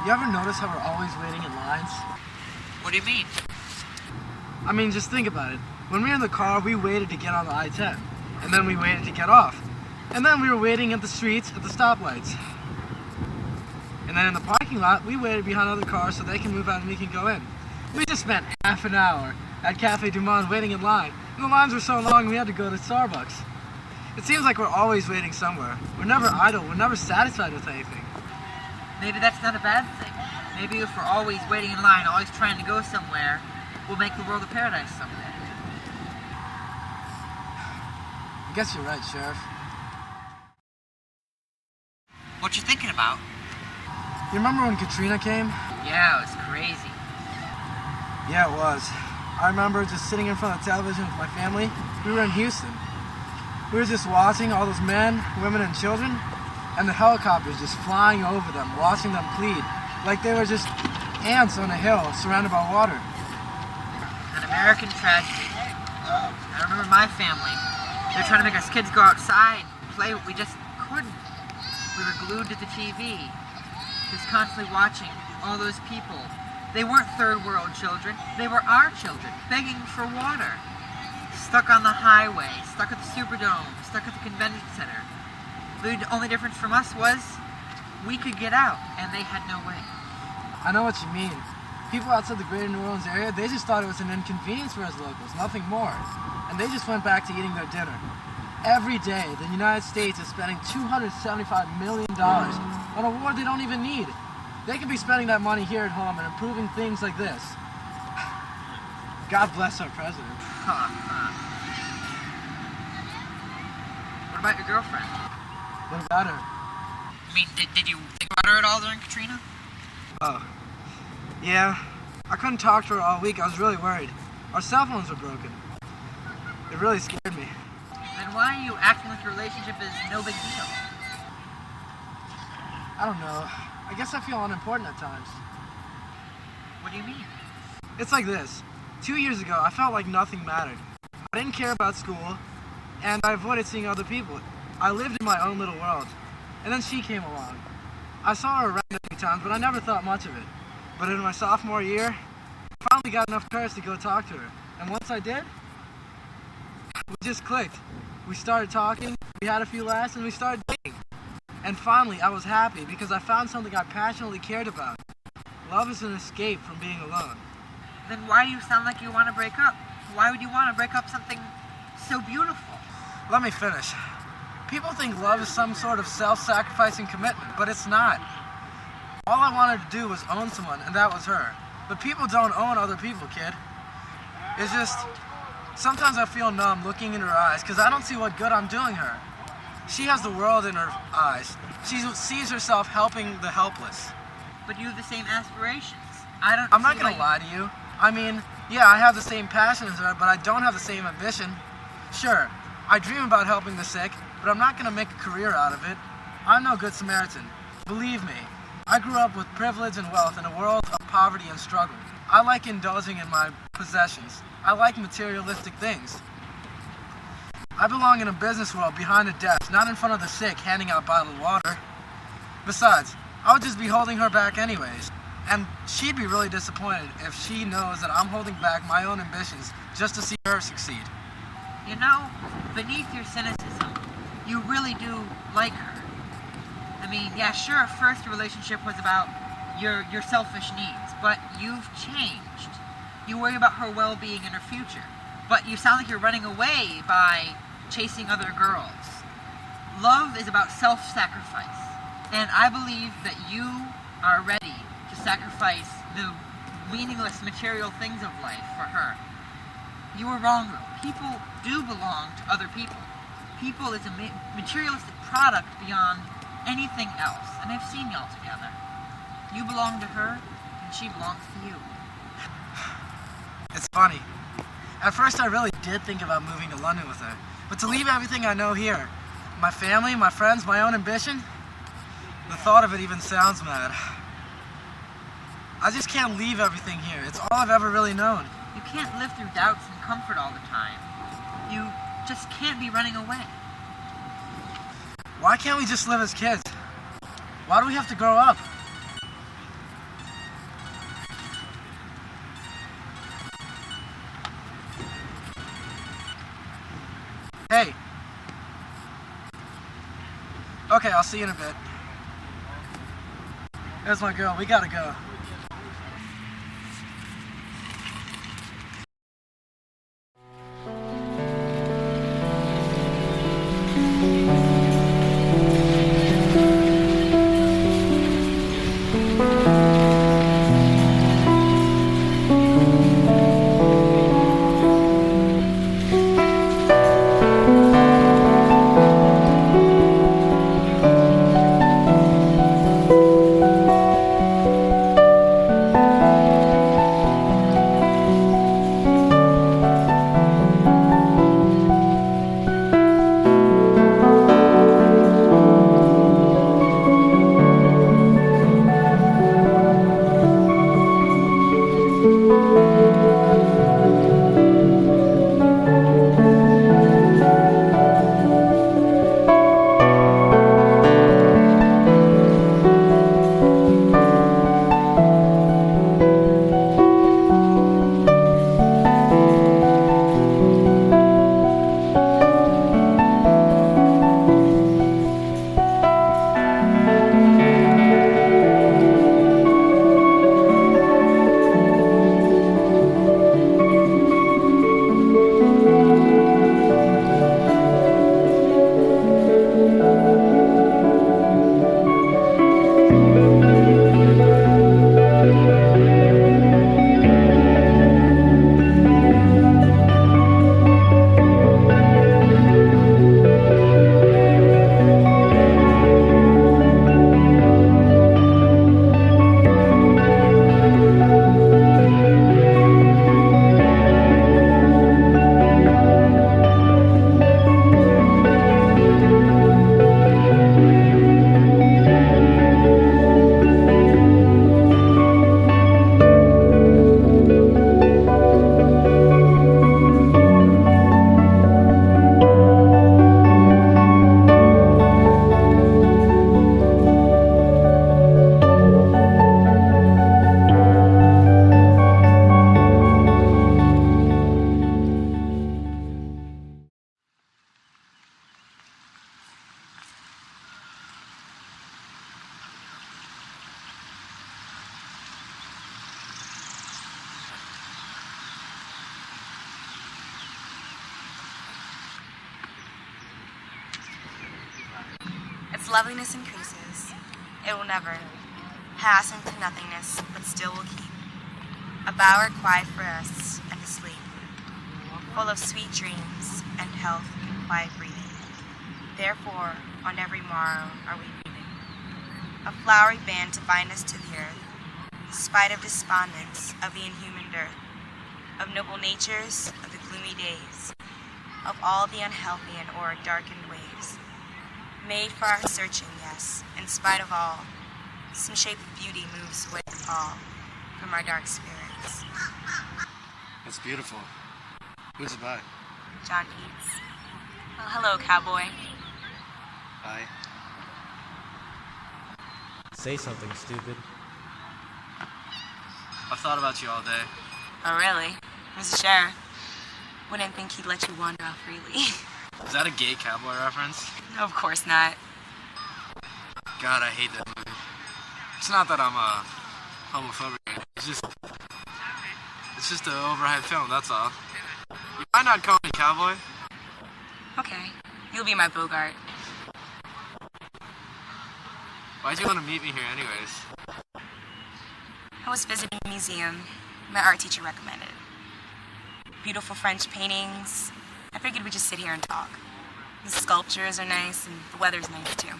You ever notice how we're always waiting in lines? What do you mean? I mean, just think about it. When we were in the car, we waited to get on the I-10. And then we waited to get off. And then we were waiting at the streets at the stoplights. And then in the parking lot, we waited behind other cars so they can move out and we can go in. We just spent half an hour at Cafe Du Monde waiting in line. And the lines were so long we had to go to Starbucks. It seems like we're always waiting somewhere. We're never idle. We're never satisfied with anything. Maybe that's not a bad thing. Maybe if we're always waiting in line, always trying to go somewhere, we'll make the world a paradise someday. I guess you're right, Sheriff. What you thinking about? You remember when Katrina came? Yeah, it was crazy. Yeah, it was. I remember just sitting in front of the television with my family. We were in Houston. We were just watching all those men, women, and children, and the helicopters just flying over them, watching them plead, like they were just ants on a hill surrounded by water. An American tragedy. I remember my family. They were trying to make us kids go outside and play, but we just couldn't. We were glued to the TV, just constantly watching all those people. They weren't third world children. They were our children, begging for water. Stuck on the highway, stuck at the Superdome, stuck at the convention center. The only difference from us was we could get out, and they had no way. I know what you mean. People outside the greater New Orleans area, they just thought it was an inconvenience for us locals, nothing more. And they just went back to eating their dinner. Every day, the United States is spending $275 million on a war they don't even need. They could be spending that money here at home and improving things like this. God bless our president. What about your girlfriend? What about her? I mean, did you think about her at all during Katrina? Oh. Yeah. I couldn't talk to her all week. I was really worried. Our cell phones were broken. It really scared me. Then why are you acting like your relationship is no big deal? I don't know. I guess I feel unimportant at times. What do you mean? It's like this. 2 years ago, I felt like nothing mattered. I didn't care about school, and I avoided seeing other people. I lived in my own little world. And then she came along. I saw her around a few times, but I never thought much of it. But in my sophomore year, I finally got enough courage to go talk to her. And once I did, we just clicked. We started talking, we had a few laughs, and we started dating. And finally, I was happy because I found something I passionately cared about. Love is an escape from being alone. Then why do you sound like you want to break up? Why would you want to break up something so beautiful? Let me finish. People think love is some sort of self-sacrificing commitment, but it's not. All I wanted to do was own someone, and that was her. But people don't own other people, kid. It's just, sometimes I feel numb looking in her eyes because I don't see what good I'm doing her. She has the world in her eyes. She sees herself helping the helpless. But you have the same aspirations. I'm not gonna lie to you. I mean, yeah, I have the same passion as her, but I don't have the same ambition. Sure, I dream about helping the sick, but I'm not gonna make a career out of it. I'm no good Samaritan. Believe me, I grew up with privilege and wealth in a world of poverty and struggle. I like indulging in my possessions. I like materialistic things. I belong in a business world behind a desk, not in front of the sick handing out bottled water. Besides, I would just be holding her back anyways. And she'd be really disappointed if she knows that I'm holding back my own ambitions just to see her succeed. You know, beneath your cynicism, you really do like her. I mean, yeah, sure, at first your relationship was about your selfish needs, but you've changed. You worry about her well-being and her future, but you sound like you're running away by chasing other girls. Love is about self-sacrifice, and I believe that you are ready to sacrifice the meaningless material things of life for her. You were wrong, though. People do belong to other people. People is a materialistic product beyond anything else, and I've seen y'all together. You belong to her, and she belongs to you. It's funny. At first I really did think about moving to London with her, but to leave everything I know here, my family, my friends, my own ambition, the thought of it even sounds mad. I just can't leave everything here. It's all I've ever really known. You can't live through doubts and comfort all the time. You just can't be running away. Why can't we just live as kids? Why do we have to grow up? Okay, I'll see you in a bit. There's my girl. We gotta go. Its loveliness increases. It will never pass into nothingness, but still will keep a bower quiet for us and to sleep, full of sweet dreams and health and quiet breathing. Therefore, on every morrow are we breathing, a flowery band to bind us to the earth, spite of despondence, of the inhuman dirt, of noble natures, of the gloomy days, of all the unhealthy and o'er darkened ways. Made for our searching, yes, in spite of all, some shape of beauty moves away the pall from our dark spirits. It's beautiful. Who's it by? John Keats. Oh, hello, cowboy. Hi. Say something, stupid. I've thought about you all day. Oh, really? Mr. Sheriff, wouldn't think he'd let you wander off freely. Is that a gay cowboy reference? No, of course not. God, I hate that movie. It's not that I'm a homophobic. It's just an overhyped film, that's all. You might not call me cowboy. Okay, you'll be my Bogart. Why'd you want to meet me here anyways? I was visiting a museum. My art teacher recommended. Beautiful French paintings. I figured we'd just sit here and talk. The sculptures are nice, and the weather's nice, too.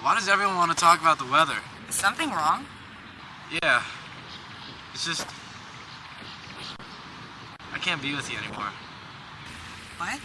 Why does everyone want to talk about the weather? Is something wrong? Yeah. It's just... I can't be with you anymore. What?